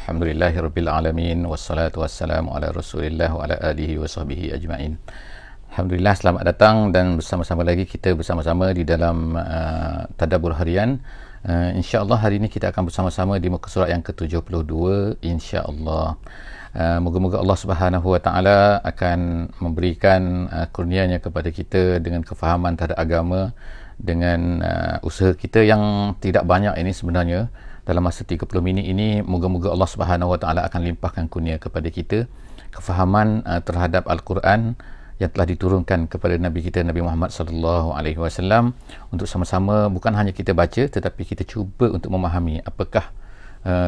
Alhamdulillahirabbil alamin wassalatu wassalamu ala Rasulillah wa ala alihi wa sahbihi ajma'in. Alhamdulillah, selamat datang dan bersama-sama lagi kita bersama-sama di dalam tadabbur harian. Insya-Allah hari ini kita akan bersama-sama di muka surat yang ke-72 insya-Allah. Moga-moga Allah Subhanahu wa taala akan memberikan kurnianya kepada kita dengan kefahaman terhadap agama, dengan usaha kita yang tidak banyak ini sebenarnya. Dalam masa 30 minit ini, moga-moga Allah Subhanahu wa taala akan limpahkan kurnia kepada kita kefahaman terhadap Al-Quran yang telah diturunkan kepada Nabi kita, Nabi Muhammad sallallahu alaihi wasallam, untuk sama-sama bukan hanya kita baca tetapi kita cuba untuk memahami apakah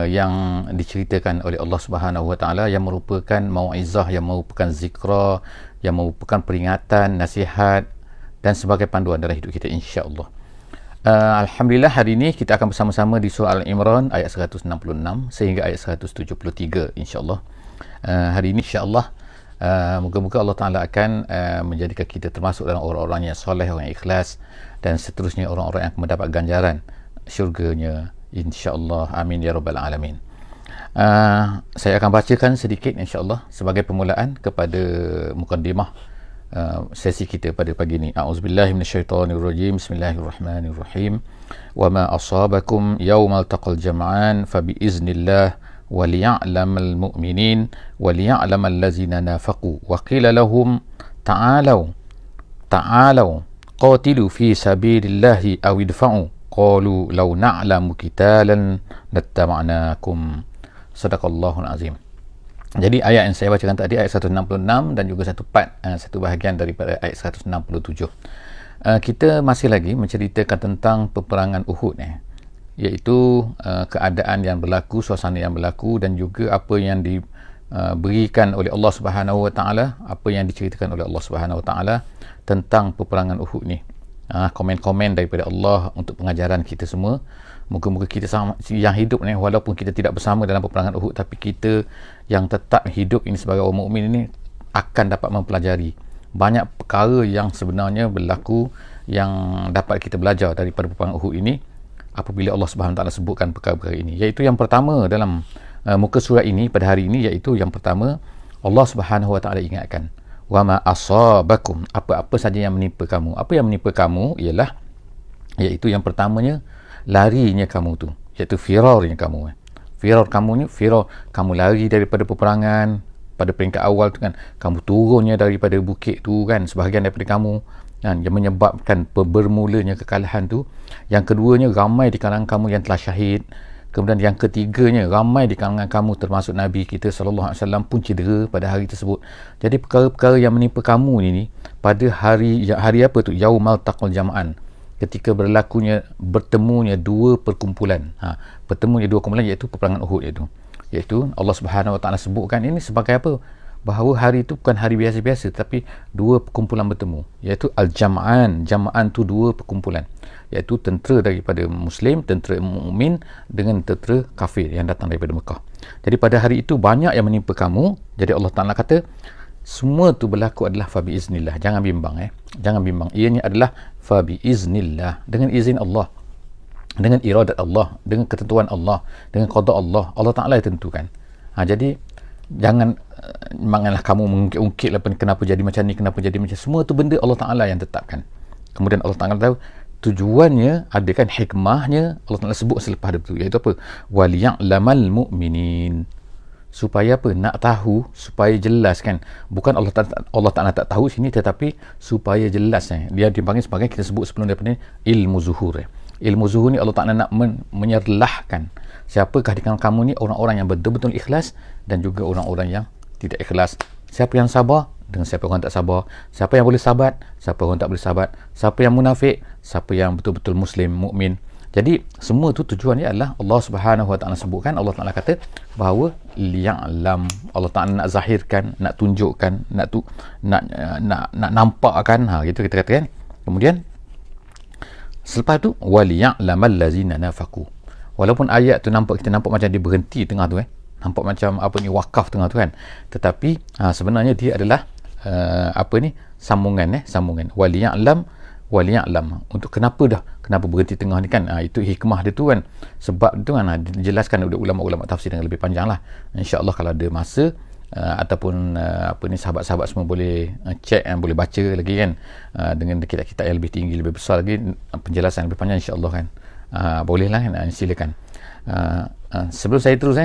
yang diceritakan oleh Allah Subhanahu wa taala yang merupakan mauizah, yang merupakan zikra, yang merupakan peringatan, nasihat dan sebagai panduan dalam hidup kita insya-Allah. Alhamdulillah, hari ini kita akan bersama-sama di surah Al-Imran ayat 166 sehingga ayat 173 insya-Allah. Hari ini insya-Allah moga-moga Allah Taala akan menjadikan kita termasuk dalam orang-orang yang soleh, orang yang ikhlas dan seterusnya orang-orang yang akan mendapat ganjaran syurganya insya-Allah. Amin ya rabbal alamin. Saya akan bacakan sedikit insya-Allah sebagai permulaan kepada mukaddimah sesi kita pada pagi ini. A'udzubillahi minasyaitonirrajim. Bismillahirrahmanirrahim. Wa ma asabakum yawmal taqal jam'an fa bi iznillah wa liya'lamal mu'minin wa liya'lamal ladzina nafaqu wa qila lahum ta'alu qatilu fi sabilillahi aw idfa'u qalu law na'lamu qitalan lattaba'nakum. Sadaqallahul azim. Jadi ayat yang saya bacakan tadi, ayat 166 dan juga satu bahagian daripada ayat 167. Kita masih lagi menceritakan tentang peperangan Uhud, iaitu keadaan yang berlaku, suasana yang berlaku dan juga apa yang diberikan oleh Allah Subhanahu wa taala, apa yang diceritakan oleh Allah Subhanahu wa taala tentang peperangan Uhud ni. Komen-komen daripada Allah untuk pengajaran kita semua. Moga-moga kita yang hidup ni, walaupun kita tidak bersama dalam peperangan Uhud, tapi kita yang tetap hidup ini sebagai orang mukmin ini akan dapat mempelajari banyak perkara yang sebenarnya berlaku yang dapat kita belajar daripada peperangan Uhud ini apabila Allah Subhanahu Wa Taala sebutkan perkara-perkara ini. Iaitu yang pertama dalam muka surat ini pada hari ini, iaitu yang pertama Allah Subhanahu Wa Taala ingatkan, wa ma asabakum, apa-apa saja yang menimpa kamu. Apa yang menimpa kamu ialah, iaitu yang pertamanya larinya kamu tu, iaitu firarnya kamu. Firar kamu lari daripada peperangan pada peringkat awal tu kan, kamu turunnya daripada bukit tu kan, sebahagian daripada kamu kan, yang menyebabkan bermulanya kekalahan tu. Yang keduanya, ramai di kalangan kamu yang telah syahid. Kemudian yang ketiganya, ramai di kalangan kamu termasuk Nabi kita sallallahu alaihi wasallam pun cedera pada hari tersebut. Jadi perkara-perkara yang menimpa kamu ini pada hari apa tu, yaumal taqal jam'an, ketika bertemunya dua perkumpulan. Bertemunya dua kumpulan, iaitu peperangan Uhud iaitu Allah Subhanahu Wa Taala sebutkan ini sebagai apa? Bahawa hari itu bukan hari biasa-biasa, tapi dua perkumpulan bertemu, iaitu al-jam'an. Jam'an tu dua perkumpulan, iaitu tentera daripada Muslim, tentera mukmin dengan tentera kafir yang datang daripada Mekah. Jadi pada hari itu banyak yang menimpa kamu. Jadi Allah Taala kata semua tu berlaku adalah fabi iznillah. Jangan bimbang jangan bimbang. Ianya adalah fabi iznillah, dengan izin Allah, dengan iradat Allah, dengan ketentuan Allah, dengan qada Allah. Allah Taala yang tentukan. Jadi janganlah kamu mengungkit-ungkit lah kenapa jadi macam ni, kenapa jadi macam. Semua tu benda Allah Taala yang tetapkan. Kemudian Allah Taala tahu tujuannya, ada kan hikmahnya. Allah Taala sebut selepas itu, iaitu apa? Waliya'lamal mu'minin. Supaya apa? Nak tahu, supaya jelas kan. Bukan Allah Ta'ala tak tahu sini, tetapi supaya jelas. Dia dipanggil sebagai, kita sebut sebelum daripada ilmu zuhur. Ilmu zuhur ni Allah Ta'ala nak menyerlahkan siapakah di kalangan kamu ni orang-orang yang betul-betul ikhlas dan juga orang-orang yang tidak ikhlas. Siapa yang sabar dengan siapa orang tak sabar, siapa yang boleh sabat, siapa orang tak boleh sabat, siapa yang munafik, siapa yang betul-betul muslim, mukmin. Jadi semua tu tujuannya adalah Allah Subhanahu Wa Taala sebutkan. Allah Taala kata bahawa liya'lam, Allah Taala nak zahirkan, nak tunjukkan, nak nampakkan, gitu kita katakan. Kemudian selepas tu waliya'lamal ladzina nafaqu. Walaupun ayat tu kita nampak macam dia berhenti tengah tu, nampak macam apa ni, wakaf tengah tu kan, tetapi sebenarnya dia adalah sambungan. Waliya'lam waliya'lam. Untuk kenapa berhenti tengah ni kan, itu hikmah dia tu kan, sebab tu kan dijelaskan oleh ulama-ulama tafsir dengan lebih panjang lah. InsyaAllah kalau ada masa ataupun sahabat-sahabat semua boleh check, boleh baca lagi kan, dengan kitab-kitab yang lebih tinggi, lebih besar lagi, penjelasan lebih panjang insyaAllah kan. Bolehlah kan, silakan. Sebelum saya terus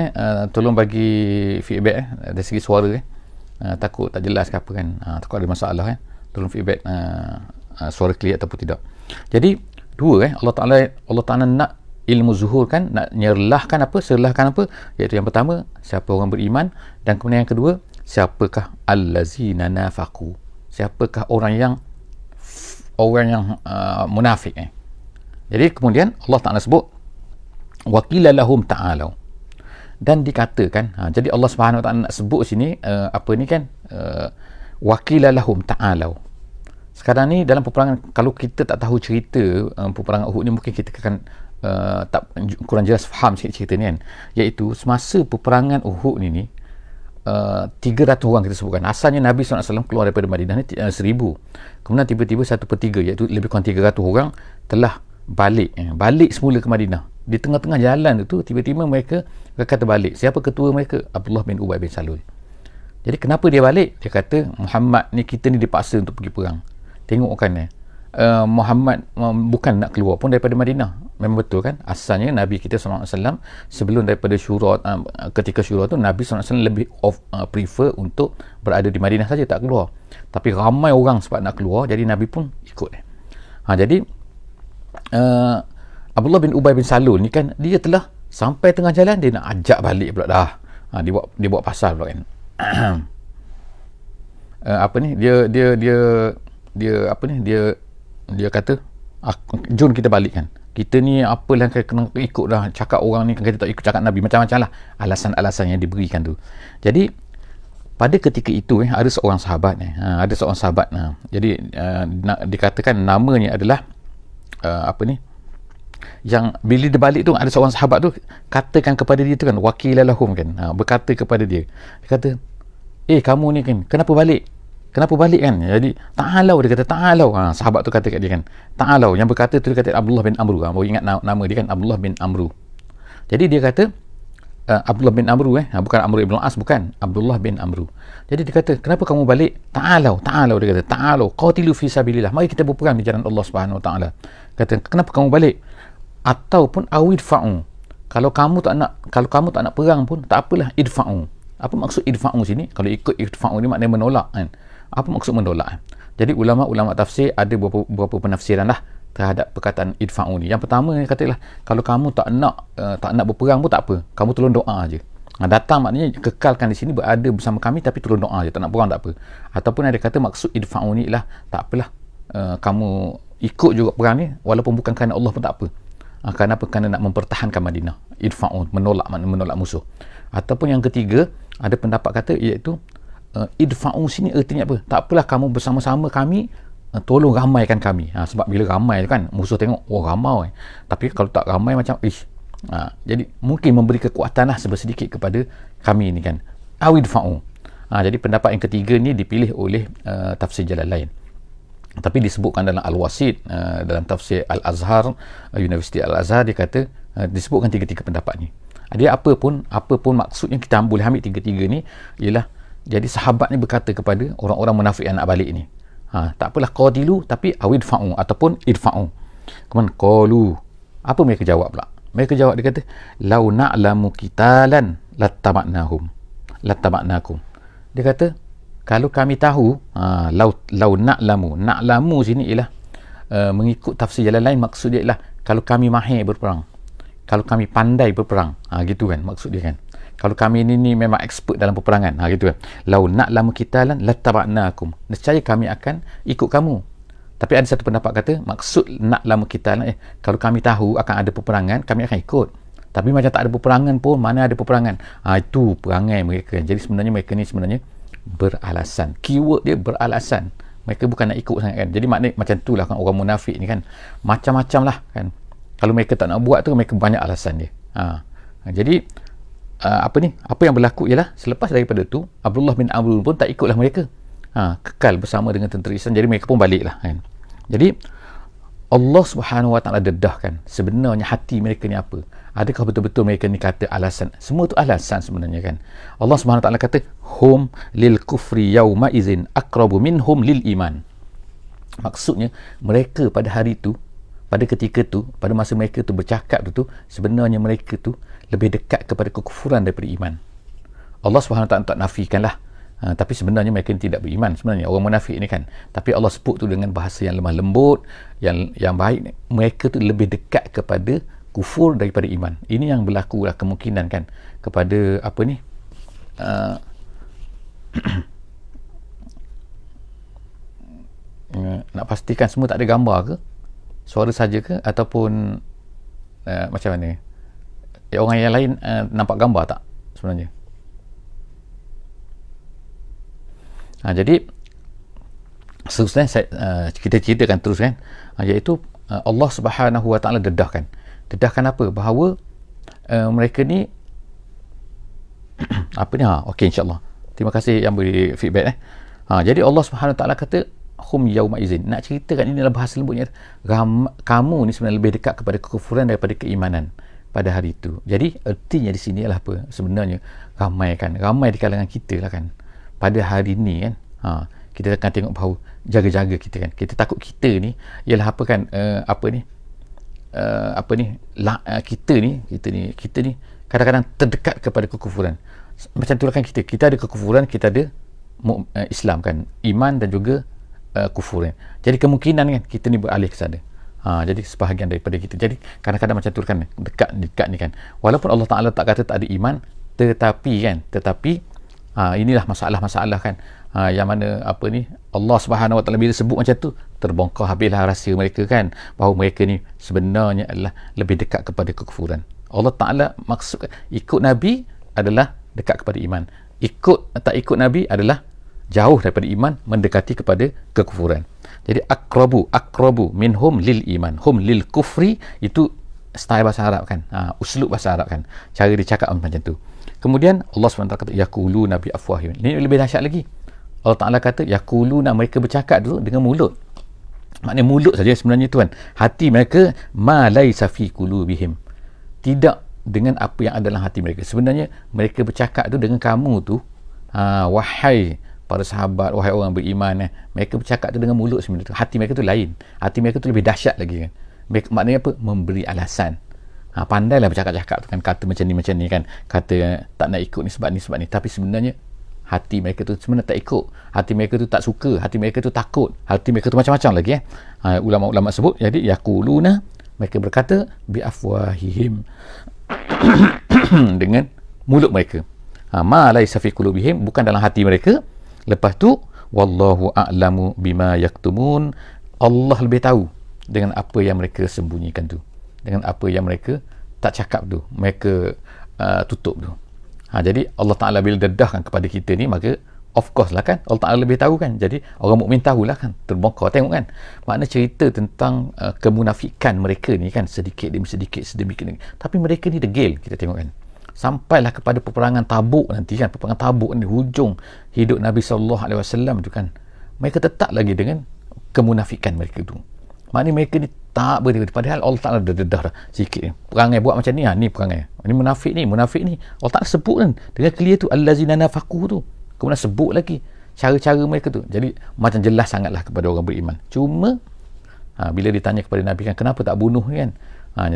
tolong bagi feedback dari segi suara takut tak jelas ke apa kan, takut ada masalah kan, tolong feedback suara clear ataupun tidak. Jadi dua Allah Ta'ala nak ilmu zuhur kan, nak nyerlahkan apa, serlahkan apa, iaitu yang pertama siapa orang beriman, dan kemudian yang kedua siapakah allazina nafaqu, siapakah orang yang munafik. Jadi kemudian Allah Ta'ala sebut waqila lahum ta'alau, dan dikatakan, jadi Allah Subhanahu Wa Ta'ala nak sebut sini waqila lahum ta'alau. Sekarang ni dalam peperangan, kalau kita tak tahu cerita peperangan Uhud ni, mungkin kita akan kurang jelas faham sikit cerita ni kan. Iaitu semasa peperangan Uhud ni 300 orang kita sebutkan. Asalnya Nabi SAW keluar daripada Madinah ni 1000. Kemudian tiba-tiba 1/3, iaitu lebih kurang 300 orang telah balik semula ke Madinah. Di tengah-tengah jalan tu tiba-tiba mereka kata balik. Siapa ketua mereka? Abdullah bin Ubay bin Salul. Jadi kenapa dia balik? Dia kata Muhammad ni, kita ni dipaksa untuk pergi perang. Tengok kan Muhammad bukan nak keluar pun daripada Madinah. Memang betul kan, asalnya Nabi kita SAW sebelum daripada syura, ketika syura tu Nabi SAW lebih prefer untuk berada di Madinah saja, tak keluar. Tapi ramai orang sebab nak keluar, jadi Nabi pun ikut. Jadi Abdullah bin Ubay bin Salul ni kan, dia telah sampai tengah jalan, dia nak ajak balik pula dah. Dia buat pasal pula kan. Dia kata jom kita balik kan, kita ni apalah kena ikut dah cakap orang ni kan, kita tak ikut cakap Nabi, macam-macam lah alasan-alasan yang diberikan tu. Jadi pada ketika itu ada seorang sahabat jadi dikatakan namanya adalah yang bila dia balik tu, ada seorang sahabat tu katakan kepada dia tu kan, wakilalahum kan, berkata kepada dia kata, kamu ni kan kenapa balik kan. Jadi ta'alau, dia kata ta'alau. Sahabat tu kata kat dia kan ta'alau. Yang berkata tu dia kata Abdullah bin Amru. Baru ingat nama dia kan, Abdullah bin Amru. Jadi dia kata Abdullah bin Amru bukan Amr ibn As, bukan, Abdullah bin Amru. Jadi dia kata kenapa kamu balik? Ta'alau, dia kata ta'alau qatilu fi sabilillah, mari kita berperang di jalan Allah Subhanahu Wa Ta'ala. Kata kenapa kamu balik? Ataupun awidfa'u, kalau kamu tak nak perang pun tak apalah, idfa'u. Apa maksud idfa'u sini? Kalau ikut idfa'u ni maknanya menolak kan. Apa maksud menolak? Jadi ulama-ulama tafsir ada beberapa penafsiran lah terhadap perkataan idfa'u ni. Yang pertama dia katalah, kalau kamu tak nak berperang pun tak apa, kamu tolong doa aje. Datang maknanya kekalkan di sini, berada bersama kami, tapi tolong doa aje, tak nak perang tak apa. Ataupun ada kata maksud idfa'u ni lah, tak apalah, kamu ikut juga perang ni walaupun bukan kerana Allah pun tak apa. Kenapa? Kerana nak mempertahankan Madinah. Idfa'u, menolak musuh. Ataupun yang ketiga, ada pendapat kata iaitu idfa'u sini artinya apa? Tak apalah, kamu bersama-sama kami, tolong ramaikan kami. Sebab bila ramai kan, musuh tengok ramai, tapi kalau tak ramai macam jadi mungkin memberi kekuatan lah sedikit kepada kami ni kan, awidfa'u. Jadi pendapat yang ketiga ni dipilih oleh tafsir Jalalain, tapi disebutkan dalam Al-Wasit, dalam tafsir Al-Azhar, Universiti Al-Azhar, dia kata disebutkan tiga-tiga pendapat ni. Dia apa pun maksudnya kita boleh ambil tiga-tiga ni ialah, jadi sahabat ni berkata kepada orang-orang munafik yang nak balik ni, tak apalah qatilu, tapi awidfa'u ataupun idfa'u. Kemudian qalu, apa mereka jawab pula? Mereka jawab, dia kata lau na'lamu qitalan lattaba'nakum. Dia kata kalau kami tahu, lau na'lamu sini ialah mengikut tafsir jalan lain, maksud dia ialah kalau kami mahir berperang, kalau kami pandai berperang, gitu kan maksud dia kan. Kalau kami ni memang expert dalam peperangan, gitu kan. Lau na'lamu qitalan lattaba'nakum, nescaya kami akan ikut kamu. Tapi ada satu pendapat kata maksud na'lamu qitalan, kalau kami tahu akan ada peperangan, kami akan ikut. Tapi macam tak ada peperangan pun, mana ada peperangan, itu perangai mereka. Jadi sebenarnya mereka ni sebenarnya beralasan. Keyword dia beralasan. Mereka bukan nak ikut sangat kan. Jadi maknanya macam tu lah kan, orang munafik ni kan, macam-macam lah kan. Kalau mereka tak nak buat tu, mereka banyak alasan dia. Jadi apa yang berlaku ialah, selepas daripada tu Abdullah bin Amr pun tak ikutlah mereka, kekal bersama dengan tentera Islam. Jadi mereka pun balik lah kan. Jadi Allah Subhanahu Wa Taala dedahkan sebenarnya hati mereka ni apa. Adakah betul-betul mereka ni kata alasan? Semua tu alasan sebenarnya kan. Allah Subhanahu Wa Taala kata hum lil kufri yauma izin aqrabu minhum lil iman. Maksudnya mereka pada hari tu, pada ketika tu, pada masa mereka tu bercakap tu, sebenarnya mereka tu lebih dekat kepada kekufuran daripada iman. Allah Subhanahu Wa Taala tak nafikanlah. Tapi sebenarnya mereka tidak beriman sebenarnya orang munafik ni kan, tapi Allah sebut tu dengan bahasa yang lemah lembut, yang baik. Mereka tu lebih dekat kepada kufur daripada iman. Ini yang berlaku lah kemungkinan kan kepada apa ni nak pastikan semua tak ada gambar ke, suara saja ke, ataupun macam mana orang yang lain nampak gambar tak sebenarnya. Jadi seterusnya kita ceritakan terus kan, iaitu Allah Subhanahu Wa Taala dedahkan apa, bahawa mereka ni apa ni okey, insyaAllah terima kasih yang beri feedback jadi Allah Subhanahu Wa Taala kata hum yauma izin, nak ceritakan ini dalam bahasa lembutnya, kamu ni sebenarnya lebih dekat kepada kekufuran daripada keimanan pada hari itu. Jadi ertinya di sini adalah apa sebenarnya, ramai di kalangan kita lah kan pada hari ni kan, kita akan tengok bahawa jaga-jaga kita kan, kita takut kita ni ialah apa kan, kita ni kadang-kadang terdekat kepada kekufuran. Macam tu lah kan, kita ada kekufuran, kita ada Islam kan, iman dan juga kufur. Jadi kemungkinan kan kita ni beralih ke sana. Jadi sebahagian daripada kita. Jadi kadang-kadang macam tu kan, dekat ni kan. Walaupun Allah Taala tak kata tak ada iman, tetapi inilah masalah-masalah kan, yang mana Allah Subhanahu Wa Taala bila sebut macam tu, terbongkar habislah rahsia mereka kan, bahawa mereka ni sebenarnya adalah lebih dekat kepada kekufuran. Allah Taala maksud ikut Nabi adalah dekat kepada iman, tak ikut Nabi adalah jauh daripada iman, mendekati kepada kekufuran. Jadi akrabu minhum lil iman, hum lil kufri, itu style bahasa Arab kan, uslub bahasa Arab kan, cara dia cakap macam tu. Kemudian Allah SWT kata yaquluna bi afwahihim. Ini lebih dahsyat lagi. Allah Taala kata yaquluna, mereka bercakap dulu dengan mulut. Maknanya mulut saja sebenarnya tu kan. Hati mereka ma laisa fi qulubihim. Tidak dengan apa yang ada dalam hati mereka. Sebenarnya mereka bercakap tu dengan kamu tu, wahai para sahabat, wahai orang beriman, mereka bercakap tu dengan mulut sebenarnya tu. Hati mereka tu lain. Hati mereka tu lebih dahsyat lagi kan. Maknanya apa? Memberi alasan. Pandailah bercakap-cakap tu kan, kata macam ni kan, kata tak nak ikut ni sebab ni, tapi sebenarnya hati mereka tu sebenarnya tak ikut, hati mereka tu tak suka, hati mereka tu takut, hati mereka tu macam-macam lagi ulama-ulama sebut. Jadi yaquluna, mereka berkata bi afwahihim dengan mulut mereka, ma laisa fi qulubihim, bukan dalam hati mereka. Lepas tu wallahu a'lamu bima yaktumun, Allah lebih tahu dengan apa yang mereka sembunyikan tu, dengan apa yang mereka tak cakap tu, mereka tutup tu. Jadi Allah Ta'ala bila dedahkan kepada kita ni, maka of course lah kan, Allah Ta'ala lebih tahu kan. Jadi orang mukmin tahulah kan, terbongkar. Tengok kan, makna cerita tentang kemunafikan mereka ni kan, sedikit demi sedikit, tapi mereka ni degil. Kita tengok kan, sampailah kepada peperangan Tabuk nanti kan. Peperangan Tabuk ni hujung hidup Nabi SAW tu kan, mereka tetap lagi dengan kemunafikan mereka tu. Maknanya mereka ni tak boleh, padahal Allah Ta'ala dah dedah sikit ni, perangai buat macam ni, ni perangai ni, munafik ni Allah Ta'ala sebut kan dengan clear tu, allazina nafaqu tu, kemudian sebut lagi cara-cara mereka tu. Jadi macam jelas sangatlah kepada orang beriman. Cuma bila ditanya kepada Nabi kan, kenapa tak bunuh kan,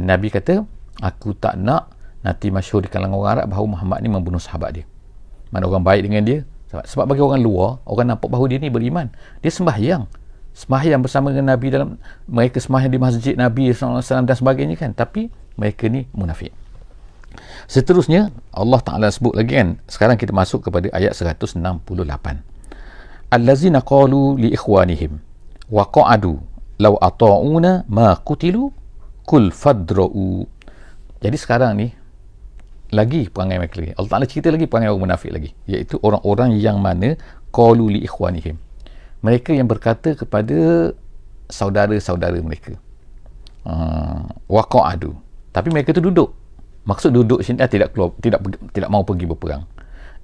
Nabi kata, aku tak nak nanti masyhur di kalangan orang Arab bahawa Muhammad ni membunuh sahabat dia. Mana orang baik dengan dia, sebab bagi orang luar, orang nampak bahawa dia ni beriman, dia sembahyang bersama dengan Nabi, dalam mereka sembahyang di masjid Nabi SAW dan sebagainya kan, tapi mereka ni munafik. Seterusnya Allah Ta'ala sebut lagi kan. Sekarang kita masuk kepada ayat 168. Allazina qalu li ikhwanihim wa qa'adu law ata'una ma qutilu kul fadra'u. Jadi sekarang ni lagi perangai mereka lagi. Allah Ta'ala cerita lagi perangai orang munafik lagi, iaitu orang-orang yang mana qalu li ikhwanihim, mereka yang berkata kepada saudara-saudara mereka, waqa'adu, tapi mereka tu duduk. Maksud duduk sini tidak mau pergi berperang.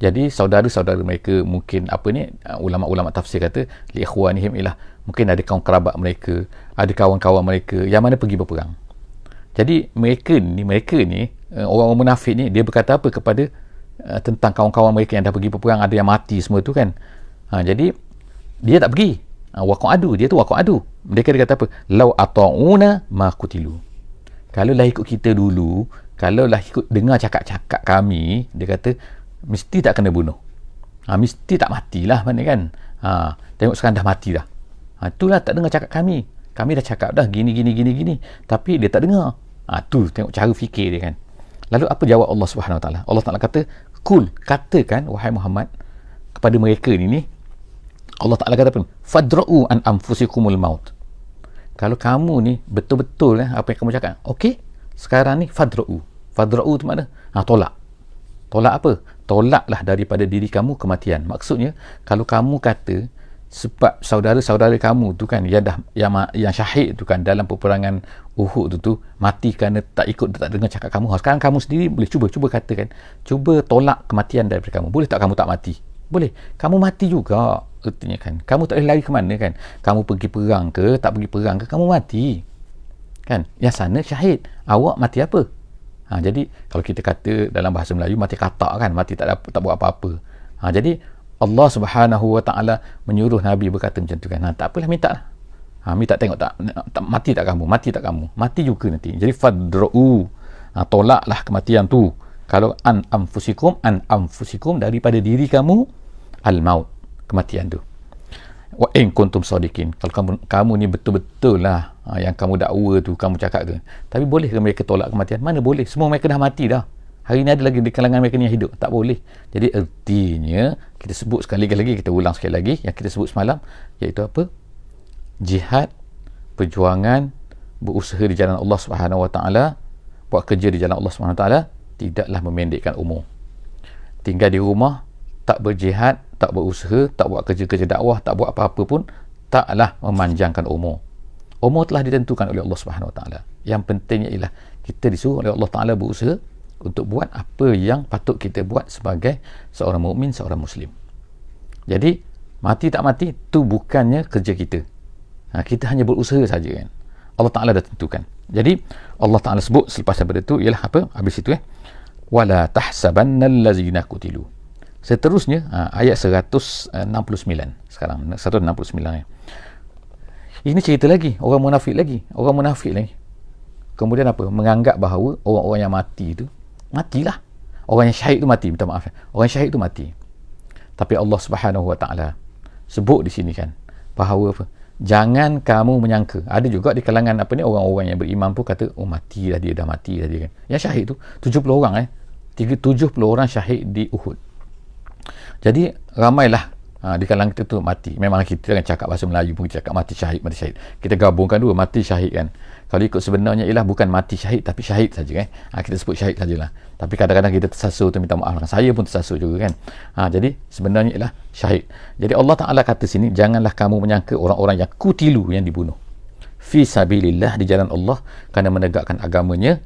Jadi saudara-saudara mereka, mungkin ulama-ulama tafsir kata li ikhwanihim, ialah mungkin ada kawan kerabat mereka, ada kawan-kawan mereka yang mana pergi berperang. Jadi mereka ni orang-orang munafik ni, dia berkata apa kepada tentang kawan-kawan mereka yang dah pergi berperang, ada yang mati semua tu kan. Jadi dia tak pergi. Waqa'adu, dia tu waqa'adu. Mereka dia kata apa? Lau ata'una ma qutilu. Kalau lah ikut kita dulu, kalau lah ikut dengar cakap-cakap kami, dia kata mesti tak kena bunuh. Mesti tak matilah mana kan. Tengok sekarang dah mati dah. Itulah tak dengar cakap kami. Kami dah cakap dah gini. Tapi dia tak dengar. Tu tengok cara fikir dia kan. Lalu apa jawab Allah Subhanahu Wa Taala? Allah Taala kata, "Kul, katakan wahai Muhammad kepada mereka ni, Allah Taala kata apa? Fadra'u an anfusikumul maut." Kalau kamu ni betul-betul apa yang kamu cakap, okey, sekarang ni fadra'u. Fadra'u tu makna tolak. Tolak apa? Tolaklah daripada diri kamu kematian. Maksudnya, kalau kamu kata sebab saudara-saudara kamu tu kan yang syahid tu kan dalam peperangan Uhud tu mati kerana tak dengar cakap kamu. Sekarang kamu sendiri boleh cuba katakan, cuba tolak kematian daripada kamu. Boleh tak kamu tak mati? Boleh. Kamu mati juga, artinya kan. Kamu tak boleh lari ke mana kan? Kamu pergi perang ke, tak pergi perang ke, kamu mati. Kan? Yang sana syahid. Awak mati apa? Jadi kalau kita kata dalam bahasa Melayu, mati katak kan, mati tak buat apa-apa. Jadi Allah Subhanahu Wa Taala menyuruh Nabi berkata macam tu kan. Tak apalah, minta lah. Minta tengok tak mati tak kamu, mati juga nanti. Jadi fadra'u, tolaklah kematian tu. Kalau an anfusikum daripada diri kamu, al maut, kematian tu. Wa in kuntum sadiqin, kalau kamu ni betul-betul lah yang kamu dakwa tu, kamu cakap tu. Tapi boleh ke mereka tolak kematian? Mana boleh, semua mereka dah mati dah. Hari ni ada lagi di kalangan mereka ni yang hidup. Tak boleh. Jadi artinya, kita sebut sekali lagi, kita ulang sekali lagi yang kita sebut semalam, iaitu apa? Jihad, perjuangan, berusaha di jalan Allah Subhanahu Wa Taala, buat kerja di jalan Allah Subhanahu Wa Taala, tidaklah memendekkan umur. Tinggal di rumah, tak berjihad, tak berusaha, tak buat kerja-kerja dakwah, tak buat apa-apa pun, taklah memanjangkan umur. Umur telah ditentukan oleh Allah Subhanahu Wa Taala. Yang pentingnya ialah kita disuruh oleh Allah Taala berusaha untuk buat apa yang patut kita buat sebagai seorang mukmin, seorang muslim. Jadi mati tak mati tu bukannya kerja kita. Kita hanya berusaha saja kan. Allah Taala dah tentukan. Jadi Allah Taala sebut selepas daripada tu ialah apa? Habis itu wala tahsabannal ladzina qutilu. Seterusnya ayat 169 sekarang 169 Ini cerita lagi orang munafik lagi. Kemudian apa? Menganggap bahawa orang-orang yang mati itu matilah. Orang yang syahid tu mati, minta maaf. Orang syahid tu mati. Tapi Allah Subhanahu Wa Taala sebut di sini kan bahawa apa? Jangan kamu menyangka. Ada juga di kalangan orang-orang yang beriman pun kata, oh mati dah dia, dah mati dah dia kan. Yang syahid tu 70 orang 70 orang syahid di Uhud. Jadi ramailah di kalangan kita tu mati. Memang kita kan cakap bahasa Melayu pun kita cakap mati syahid. Kita gabungkan dua, mati syahid kan. Kalau ikut sebenarnya ialah bukan mati syahid tapi syahid saja kan. Kita sebut syahid sajalah. Tapi kadang-kadang kita tersasul tu, minta maaf. Saya pun tersasul juga kan. Jadi sebenarnya ialah syahid. Jadi Allah Ta'ala kata sini, janganlah kamu menyangka orang-orang yang kutilu, yang dibunuh fi sabilillah, di jalan Allah kerana menegakkan agamanya,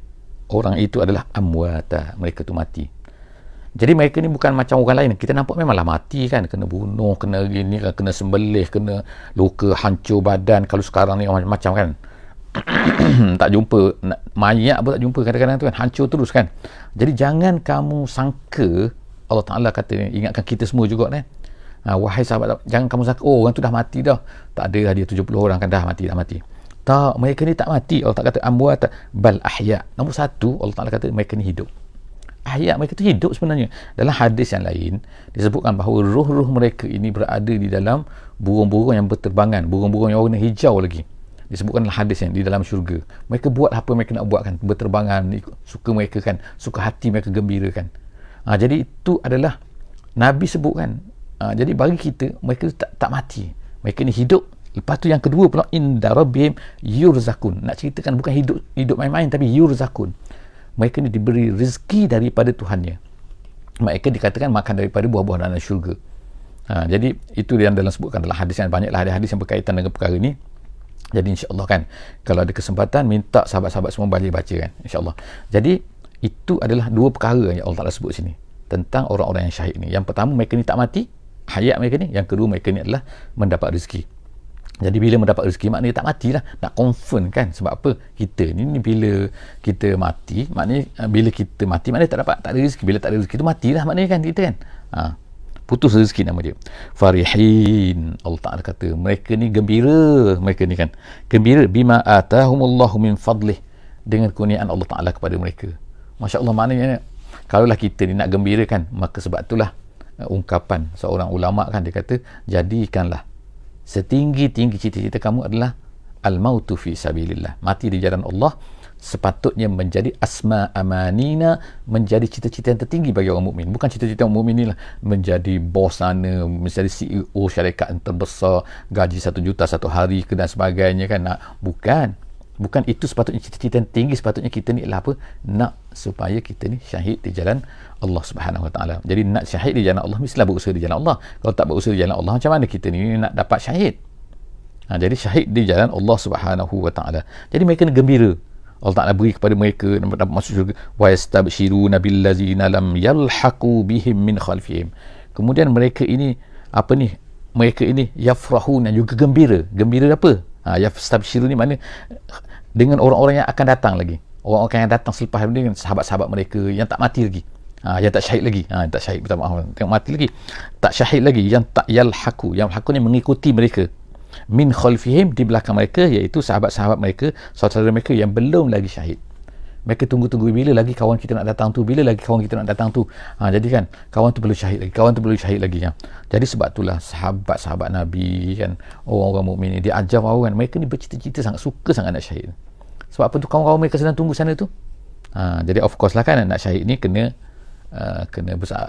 orang itu adalah amwata, mereka tu mati. Jadi mereka ni bukan macam orang lain. Kita nampak memanglah mati kan, kena bunuh, kena gini, kena sembelih, kena luka, hancur badan. Kalau sekarang ni macam-macam kan. Tak jumpa mayat pun tak jumpa kadang-kadang tu kan, hancur terus kan. Jadi jangan kamu sangka, Allah Ta'ala kata, ingatkan kita semua juga kan, wahai sahabat, jangan kamu sangka orang tu dah mati dah, tak ada dia 70 orang kan dah mati. Tak, mereka ni tak mati. Allah Ta'ala kata amwat bal ahya. Nombor satu, Allah Ta'ala kata mereka ni hidup. Ahya, mereka tu hidup sebenarnya. Dalam hadis yang lain disebutkan bahawa roh-roh mereka ini berada di dalam burung-burung yang berterbangan, burung-burung yang warna hijau lagi. Disebutkan dalam hadis yang di dalam syurga. Mereka buat apa mereka nak buat kan, berterbangan, suka mereka kan, suka hati mereka gembira kan. Jadi itu adalah Nabi sebut kan. Jadi bagi kita, mereka tak mati, mereka ni hidup. Lepas tu yang kedua pula, inda rabbihim yurzakun. Nak ceritakan bukan hidup main-main, tapi yurzakun. Mereka ni diberi rezeki daripada Tuhannya. Mereka dikatakan makan daripada buah-buah dalam syurga. Jadi itu yang dalam sebutkan dalam hadis, yang banyaklah ada hadis yang berkaitan dengan perkara ni. Jadi insya-Allah kan, kalau ada kesempatan minta sahabat-sahabat semua balik baca kan, insya-Allah. Jadi itu adalah dua perkara yang Allah Taala sebut sini tentang orang-orang yang syahid ni. Yang pertama, mereka ni tak mati, hayat mereka ni. Yang kedua, mereka ni adalah mendapat rezeki. Jadi bila mendapat rezeki, maknanya tak matilah. Nak confirm kan. Sebab apa? Kita ni bila kita mati, maknanya bila kita mati, maknanya tak ada rezeki. Bila tak ada rezeki tu matilah maknanya kan kita kan. Putus rezeki nama dia. Farihin. Allah Ta'ala kata, mereka ni gembira. Mereka ni kan. Gembira. Bima atahumullahu min fadlih. Dengan kurniaan Allah Ta'ala kepada mereka. Masya Allah, maknanya kalaulah kita ni nak gembira kan, maka sebab itulah ungkapan seorang ulama kan, dia kata, jadikanlah setinggi-tinggi cita-cita kamu adalah al-mautu fi sabilillah, mati di jalan Allah, sepatutnya menjadi asma amanina, menjadi cita-cita yang tertinggi bagi orang mukmin. Bukan cita-cita orang mukmin inilah menjadi bos sana, menjadi CEO syarikat yang terbesar, gaji 1 juta satu hari ke dan sebagainya kan. Bukan itu sepatutnya cita-cita yang tinggi. Sepatutnya kita ni adalah apa? Nak supaya kita ni syahid di jalan Allah Subhanahu Wa Taala. Jadi nak syahid di jalan Allah, mestilah berusaha di jalan Allah. Kalau tak berusaha di jalan Allah, macam mana kita ni nak dapat syahid? Jadi syahid di jalan Allah Subhanahu Wa Taala. Jadi mereka ni gembira. Allah Ta'ala beri kepada mereka dapat masuk syurga. Wa yastabshiruna billazina lam yalhaqu bihim min khalfihim. Kemudian mereka ini mereka ini yafrahun, yang juga gembira. Gembira apa? Yastabshiru ni mana? Dengan orang-orang yang akan datang lagi. Orang-orang yang datang selepas ini, sahabat-sahabat mereka yang tak mati lagi. Yang tak syahid lagi. Tak syahid, minta maaf. Tengok mati lagi. Tak syahid lagi. Yang tak yalhaqu. Yang yalhaqu ni mengikuti mereka. Min khalfihim, di belakang mereka, iaitu sahabat-sahabat mereka, saudara mereka yang belum lagi syahid. Mereka tunggu-tunggu bila lagi kawan kita nak datang tu, bila lagi kawan kita nak datang tu. Jadi kan, kawan tu perlu syahid lagi, kawan tu perlu syahid lagi. Jadi sebab itulah sahabat-sahabat Nabi kan, orang-orang mukmin ni, dia ajar orang, mereka ni bercita-cita sangat, suka sangat nak syahid. Sebab apa tu? Kawan-kawan mereka sedang tunggu sana tu. Jadi of course lah kan, nak syahid ni kena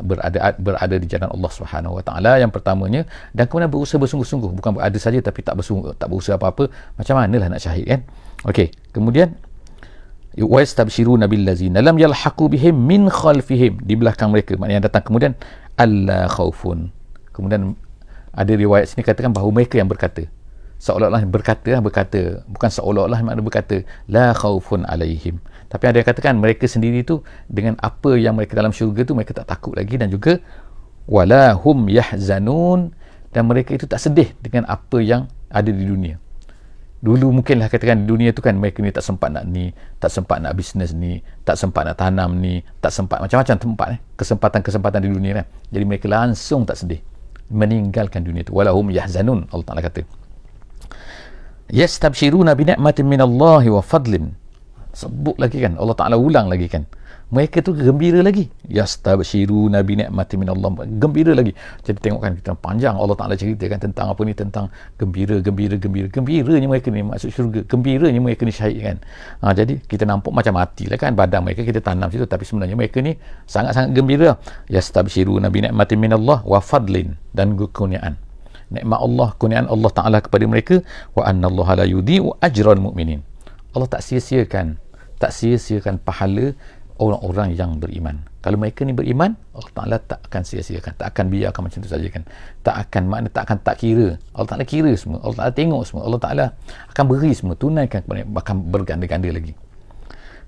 berada di jalan Allah Subhanahu Wa Taala yang pertamanya, dan kemudian berusaha bersungguh-sungguh, bukan berada saja tapi tak berusaha apa-apa. Macam manalah nak syahid kan? Okey, kemudian wa yastabshiruna billazina lam yalhaqu bihim min khalfihim, di belakang mereka, maknanya yang datang kemudian, alla khaufun. Kemudian ada riwayat sini katakan bahawa mereka yang berkata, seolah-olah berkata, bukan seolah-olah makna berkata, la khaufun alaihim. Tapi ada yang katakan mereka sendiri tu dengan apa yang mereka dalam syurga tu, mereka tak takut lagi, dan juga wala hum yahzanun, dan mereka itu tak sedih dengan apa yang ada di dunia. Dulu mungkinlah katakan di dunia tu kan, mereka ni tak sempat nak ni, tak sempat nak bisnes ni, tak sempat nak tanam ni, tak sempat macam-macam tempat kesempatan-kesempatan di dunia kan. Jadi mereka langsung tak sedih meninggalkan dunia tu. Walahum yahzanun, Allah Ta'ala kata. Yastabshiruna bi ni'matin minallahi wa fadlin. Sebut lagi kan, Allah Ta'ala ulang lagi kan, mereka tu gembira lagi. Yastabshiruna bi ni'matin minallah, gembira lagi. Jadi tengok kan, kita panjang Allah Ta'ala ceritakan tentang apa ni, tentang gembiranya mereka ni masuk syurga, gembiranya mereka ni syahid kan. Jadi kita nampak macam matilah kan badan mereka, kita tanam situ, tapi sebenarnya mereka ni sangat-sangat gembira. Yastabshiruna bi ni'matin minallah wa fadlin, dan kurniaan nikmat Allah, kurniaan Allah Ta'ala kepada mereka. Wa annallaha la yudhi'u ajral mu'minin. Allah tak sia-siakan pahala orang-orang yang beriman. Kalau mereka ni beriman, Allah Ta'ala tak akan sia-siakan, tak akan biarkan macam tu saja kan. Tak akan tak kira. Allah Ta'ala kira semua, Allah Ta'ala tengok semua, Allah Ta'ala akan beri semua, tunaikan kepada mereka, bahkan berganda-ganda lagi.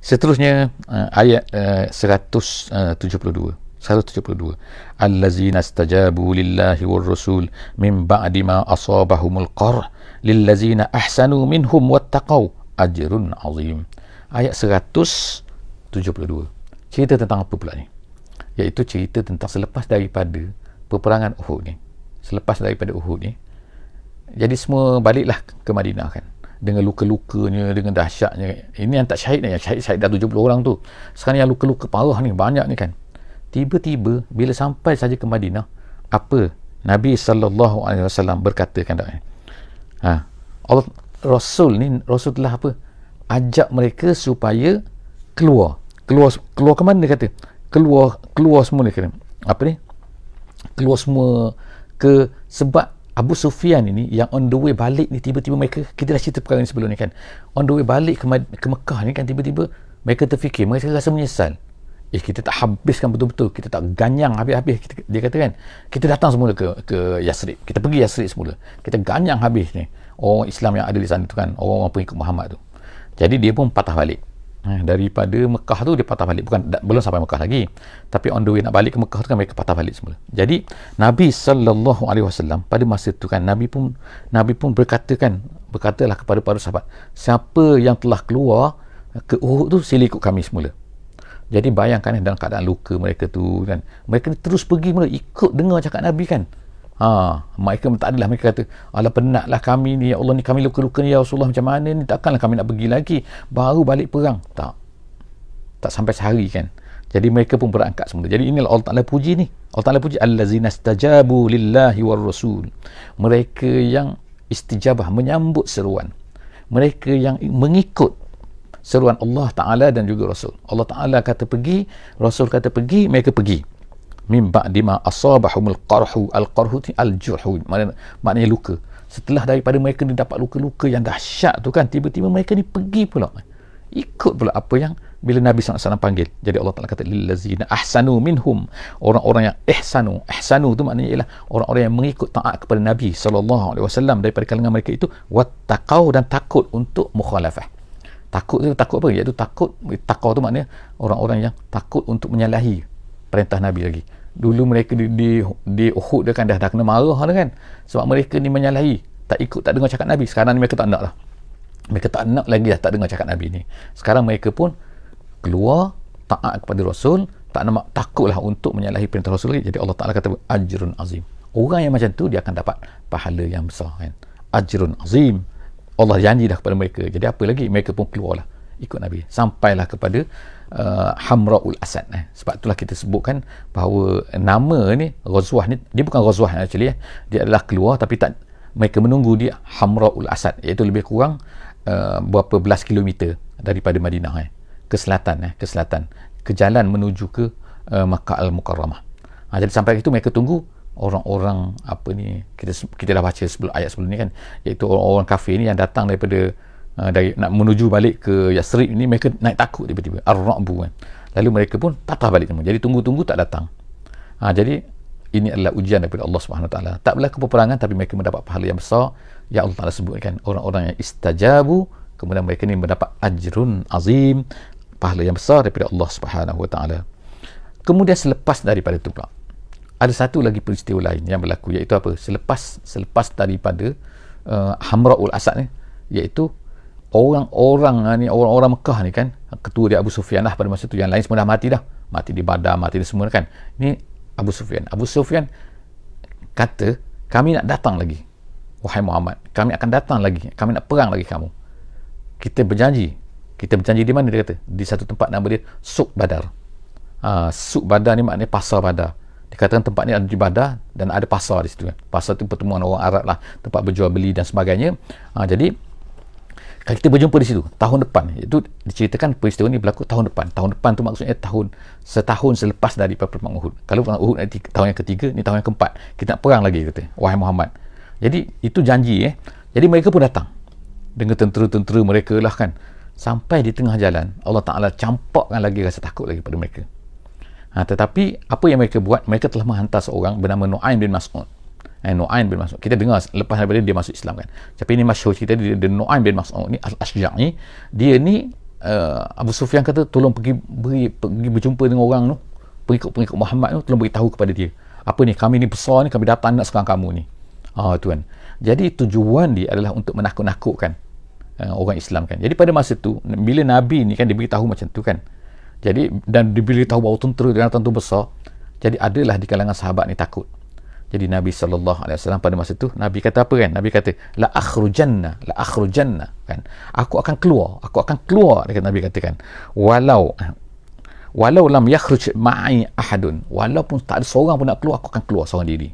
Seterusnya ayat 172. Allazina istajabu lillahi war rasul min ba'di ma asabahumul qarh lillazina ahsanu minhum wattaqau ajrun azim. Ayat 172. Cerita tentang apa pula ni? Iaitu cerita tentang selepas daripada peperangan Uhud ni. Jadi semua baliklah ke Madinah kan, dengan luka-lukanya, dengan dahsyatnya. Ini yang tak syahid ni, yang syahid dah 70 orang tu. Sekarang yang luka-luka parah ni banyak ni kan. Tiba-tiba bila sampai saja ke Madinah, apa Nabi SAW berkata kan, Rasul telah apa? Ajak mereka supaya keluar ke mana dia kata? Keluar semua dia kata. Apa ni? Keluar semua ke, sebab Abu Sufyan ini yang on the way balik ni, tiba-tiba mereka, kita dah cerita perkara ni sebelum ni kan, on the way balik ke Mekah ni kan, tiba-tiba mereka terfikir, mereka rasa menyesal. Kita tak habiskan betul-betul, kita tak ganyang habis-habis. Dia kata kan, kita datang semula ke Yasrib, kita pergi Yasrib semula, kita ganyang habis ni orang Islam yang ada di sana tu kan, orang-orang pengikut Muhammad tu. Jadi dia pun patah balik. Daripada Mekah tu dia patah balik, belum sampai Mekah lagi, tapi on the way nak balik ke Mekah tu kan mereka patah balik semula. Jadi Nabi SAW pada masa tu kan, Nabi pun berkatalah kepada para sahabat, siapa yang telah keluar ke Uhud tu sila ikut kami semula. Jadi bayangkan dalam keadaan luka mereka tu kan, mereka terus pergi mula ikut dengar cakap Nabi kan. Mereka tak adalah mereka kata, alah penatlah kami ni, ya Allah ni kami luka-luka ni ya Rasulullah, macam mana ni, takkanlah kami nak pergi lagi baru balik perang. Tak sampai sehari kan. Jadi mereka pun berangkat semula. Jadi inilah Allah Ta'ala puji ni, Allah Ta'ala puji allazina istajabu lillahi war rasul, mereka yang istijabah, menyambut seruan, mereka yang mengikut seruan Allah Ta'ala dan juga Rasul. Allah Ta'ala kata pergi, Rasul kata pergi, mereka pergi. Min ba'di ma asabahumul qarhu, al-qarhu al-jurhu, maknanya luka. Setelah daripada mereka ni dapat luka-luka yang dahsyat tu kan, tiba-tiba mereka ni pergi pula, ikut pula apa yang bila Nabi SAW panggil. Jadi Allah Ta'ala kata lillazina ahsanu minhum, orang-orang yang ihsanu tu maknanya ialah orang-orang yang mengikut taat kepada Nabi SAW daripada kalangan mereka itu, wattaqau, dan takut untuk mukhalafah. Takut apa? Iaitu taqwa tu maknanya orang-orang yang takut untuk menyalahi perintah Nabi lagi. Dulu mereka di Uhud dia kan dah kena marah dah kan, sebab mereka ni menyalahi, tak dengar cakap Nabi. Sekarang ni mereka tak nak lah, mereka tak nak lagi dah tak dengar cakap Nabi ni. Sekarang mereka pun keluar taat kepada Rasul, takutlah untuk menyalahi perintah Rasul lagi. Jadi Allah Ta'ala kata ajrun azim, orang yang macam tu dia akan dapat pahala yang besar kan. Ajrun azim, Allah janji dah kepada mereka. Jadi apa lagi, mereka pun keluarlah ikut Nabi sampailah kepada Hamra'ul Asad. Sebab itulah kita sebutkan bahawa nama ni Ghazwah ni, dia bukan Ghazwah actually, dia adalah keluar, tapi mereka menunggu di Hamra'ul Asad, iaitu lebih kurang berapa belas kilometer daripada Madinah ke selatan, ke jalan menuju ke Makkah Al-Mukarramah. Jadi sampai itu mereka tunggu orang-orang kita dah baca ayat sebelum ni kan, iaitu orang-orang kafir ni yang datang daripada nak menuju balik ke Yasrib ni, mereka naik takut tiba-tiba, ar-ra'bu kan. Lalu mereka pun patah balik semua. Jadi tunggu-tunggu tak datang. Jadi ini adalah ujian daripada Allah Subhanahu Wa Taala. Tak berlaku peperangan tapi mereka mendapat pahala yang besar. Ya Allah Taala sebutkan orang-orang yang istajabu, kemudian mereka ni mendapat ajrun azim, pahala yang besar daripada Allah Subhanahu Wa Taala. Kemudian selepas daripada itu pula, ada satu lagi peristiwa lain yang berlaku, iaitu apa? Selepas daripada Hamra'ul Asad ni, iaitu orang-orang Mekah ni kan, ketua dia Abu Sufyan lah pada masa tu, yang lain semua dah mati di Badar, mati di semua kan. Ini Abu Sufyan kata, kami nak datang lagi wahai Muhammad, kami akan datang lagi, kami nak perang lagi kamu. Kita berjanji di mana, dia kata di satu tempat nama dia Suq Badar. Suq Badar ni maknanya pasar Badar. Dikatakan tempat ni ada di Badar dan ada pasar di situ kan. Pasar tu pertemuan orang Arab lah, tempat berjual beli dan sebagainya. Jadi kita berjumpa di situ tahun depan. Itu diceritakan peristiwa ni berlaku tahun depan. Tahun depan tu maksudnya setahun selepas daripada perang Uhud. Kalau perang Uhud nanti tahun yang ketiga, ni tahun yang keempat, kita nak perang lagi, kata wahai Muhammad. Jadi itu janji Jadi mereka pun datang dengan tentera-tentera mereka lah kan. Sampai di tengah jalan, Allah Ta'ala campakkan lagi rasa takut lagi pada mereka. Tetapi apa yang mereka buat, mereka telah menghantar seorang bernama Nu'aim bin Mas'ud. Nu'aim bin Mas'ud, kita dengar lepas daripada dia masuk Islam kan, tapi ini masyhur cerita dia Nu'aim bin Mas'ud ni Al-Ashja'i. Dia ni Abu Sufyan kata tolong pergi berjumpa dengan orang tu, pengikut Muhammad tu, tolong beritahu kepada dia, apa ni, kami ni besar ni, kami datang nak serang kamu ni. Tuan. Jadi tujuan dia adalah untuk menakut-nakutkan orang Islam kan. Jadi pada masa tu bila Nabi ni kan diberitahu macam tu kan, jadi dan diberitahu bahawa tentera dia datang tu besar, jadi adalah di kalangan sahabat ni takut. Jadi Nabi SAW pada masa tu, Nabi kata apa kan? Nabi kata la akhrujanna kan, aku akan keluar, dia kata, Nabi katakan walau lam yakhruj ma'i ahadun, walaupun tak ada seorang pun nak keluar, aku akan keluar seorang diri.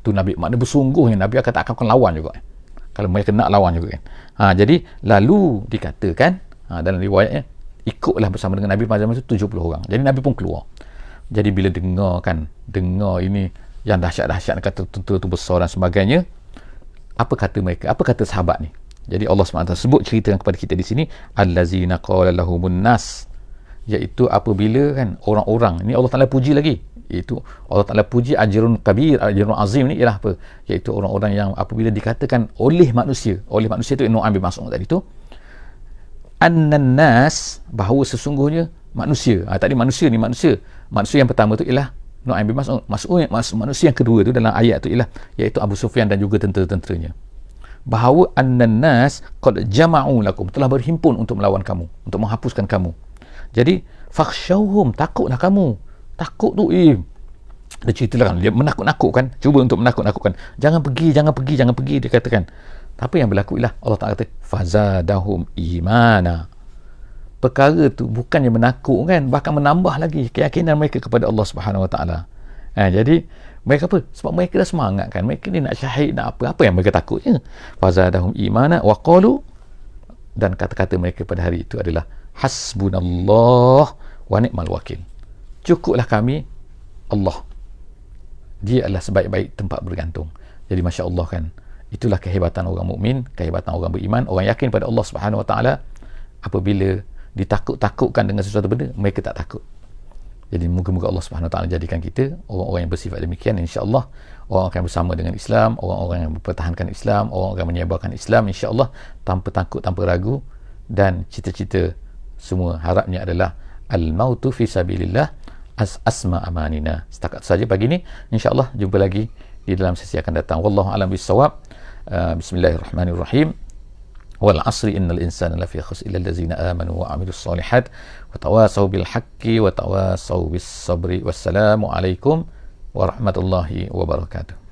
Tu Nabi makna bersungguhnya, Nabi kata akan lawan juga kalau mereka nak lawan juga kan. Jadi lalu dikatakan dalam riwayatnya, ikutlah bersama dengan Nabi pada masa tu 70 orang. Jadi Nabi pun keluar. Jadi bila dengar ini yang dahsyat-dahsyat, kata tentera tu besar dan sebagainya, apa kata mereka, apa kata sahabat ni? Jadi Allah SWT sebut cerita kepada kita di sini, allazina qala lahumun nas, iaitu apabila kan orang-orang ni Allah Taala puji lagi, iaitu Allah Taala puji ajrun kabir, ajrun azim ni ialah apa, iaitu orang-orang yang apabila dikatakan oleh manusia tu Nu'aim bin Mas'ud tadi tu, annan nas, bahawa sesungguhnya manusia. Tadi manusia ni manusia yang pertama tu ialah Nu'aim bin Mas'ud. Manusia yang kedua tu dalam ayat tu ialah iaitu Abu Sufyan dan juga tentera-tenteranya. Bahawa annan nas qad jama'u lakum, telah berhimpun untuk melawan kamu, untuk menghapuskan kamu. Jadi fakhshawhum, takutlah kamu. Takut tu dia ceritalah kan, dia menakut-nakutkan, cuba untuk menakut-nakutkan, jangan pergi, dia katakan. Tapi yang berlaku ialah Allah Ta'ala kata fazadahum imana. Perkara tu bukannya menakutkan, bahkan menambah lagi keyakinan mereka kepada Allah Subhanahu Wa Ta'ala. Jadi mereka apa? Sebab mereka dah semangat kan, mereka ni nak syahid, nak apa yang mereka takutnya. Fazadahum imana wa qalu, dan kata-kata mereka pada hari itu adalah hasbunallah wa ni'mal wakil. Cukuplah kami Allah, dia adalah sebaik-baik tempat bergantung. Jadi Masya Allah kan, itulah kehebatan orang mukmin, kehebatan orang beriman, orang yakin pada Allah Subhanahu Wa Ta'ala. Apabila ditakut-takutkan dengan sesuatu benda, mereka tak takut. Jadi moga-moga Allah Subhanahu Wa Ta'ala jadikan kita orang-orang yang bersifat demikian. InsyaAllah orang akan bersama dengan Islam, orang-orang yang mempertahankan Islam, orang-orang yang menyebarkan Islam, insyaAllah tanpa takut, tanpa ragu. Dan cita-cita semua harapnya adalah al-mautu fi sabilillah asma amanina. Setakat saja pagi ni, insyaAllah jumpa lagi di dalam sesi akan datang. Wallahu a'lam bissawab. Bismillahirrahmanirrahim. Wal asri innal insana lafi khusr illa allazina amanu wa amilus solihat wa tawasaw bil haqqi wa tawasaw bis sabri. Wassalamu alaikum warahmatullahi wabarakatuh.